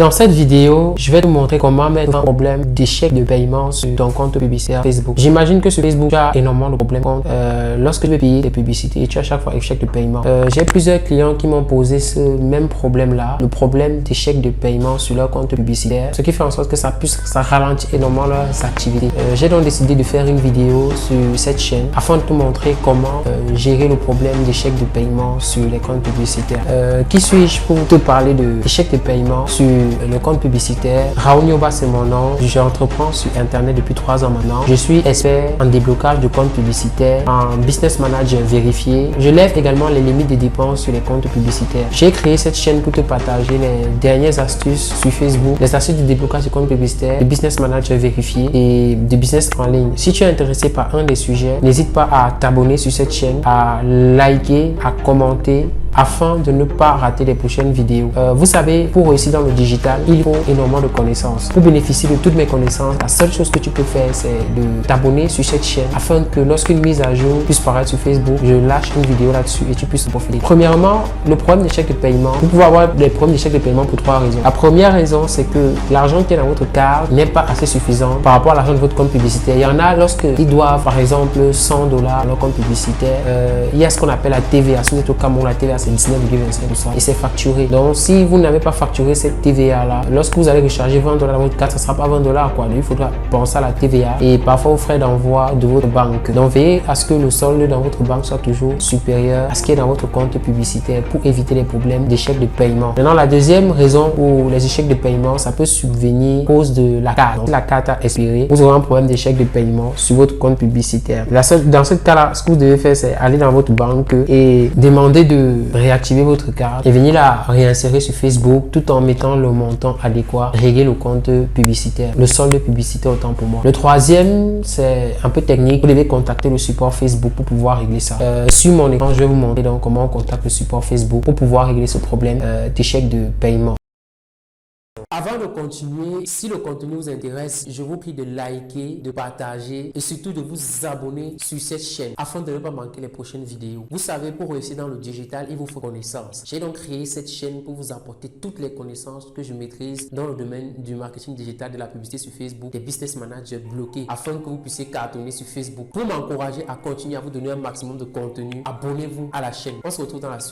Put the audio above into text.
Dans cette vidéo, je vais te montrer comment mettre un problème d'échec de paiement sur ton compte publicitaire Facebook. J'imagine que sur Facebook, tu as énormément de problèmes. Lorsque tu veux payer tes publicités, tu as à chaque fois échec de paiement. J'ai plusieurs clients qui m'ont posé ce même problème-là, le problème d'échec de paiement sur leur compte publicitaire, ce qui fait en sorte que ça ralentit énormément leurs activités. J'ai donc décidé de faire une vidéo sur cette chaîne afin de te montrer comment gérer le problème d'échec de paiement sur les comptes publicitaires. Qui suis-je pour te parler d'échec de paiement sur le compte publicitaire? Raoul Nioba, c'est mon nom. J'entreprends sur Internet depuis 3 ans maintenant. Je suis expert en déblocage de comptes publicitaires, en business manager vérifié. Je lève également les limites des dépenses sur les comptes publicitaires. J'ai créé cette chaîne pour te partager les dernières astuces sur Facebook, les astuces de déblocage de comptes publicitaires, de business manager vérifié et de business en ligne. Si tu es intéressé par un des sujets, n'hésite pas à t'abonner sur cette chaîne, à liker, à commenter, afin de ne pas rater les prochaines vidéos. Vous savez, pour réussir dans le digital, il faut énormément de connaissances. Pour bénéficier de toutes mes connaissances, la seule chose que tu peux faire, c'est de t'abonner sur cette chaîne afin que lorsqu'une mise à jour puisse paraître sur Facebook, je lâche une vidéo là-dessus et tu puisses en profiter. Premièrement, le problème d'échec de paiement. Vous pouvez avoir des problèmes d'échec de paiement pour 3 raisons. La première raison, c'est que l'argent qui est dans votre carte n'est pas assez suffisant par rapport à l'argent de votre compte publicitaire. Il y en a lorsqu'ils doivent, par exemple, 100 $ dans leur compte publicitaire. Il y a ce qu'on appelle la TVA. Si vous êtes au Cameroun, la TVA, c'est 19,25% et c'est facturé. Donc, si vous n'avez pas facturé cette TVA là, lorsque vous allez recharger 20 $ dans votre carte, ça ne sera pas 20 $ quoi. Donc, il faudra penser à la TVA et parfois aux frais d'envoi de votre banque. Donc, veillez à ce que le solde dans votre banque soit toujours supérieur à ce qui est dans votre compte publicitaire pour éviter les problèmes d'échec de paiement. Maintenant, la deuxième raison pour les échecs de paiement, ça peut subvenir à cause de la carte. Donc, si la carte a expiré, vous aurez un problème d'échec de paiement sur votre compte publicitaire. Dans ce cas-là, ce que vous devez faire, c'est aller dans votre banque et demander de réactiver votre carte et venir la réinsérer sur Facebook tout en mettant le montant adéquat, régler le compte publicitaire, le solde publicitaire autant pour moi. Le troisième, c'est un peu technique. Vous devez contacter le support Facebook pour pouvoir régler ça. Sur mon écran, je vais vous montrer donc comment on contacte le support Facebook pour pouvoir régler ce problème d'échec de paiement. Avant de continuer, si le contenu vous intéresse, je vous prie de liker, de partager et surtout de vous abonner sur cette chaîne afin de ne pas manquer les prochaines vidéos. Vous savez, pour réussir dans le digital, il vous faut connaissance. J'ai donc créé cette chaîne pour vous apporter toutes les connaissances que je maîtrise dans le domaine du marketing digital, de la publicité sur Facebook, des business managers bloqués afin que vous puissiez cartonner sur Facebook. Pour m'encourager à continuer à vous donner un maximum de contenu, abonnez-vous à la chaîne. On se retrouve dans la suite.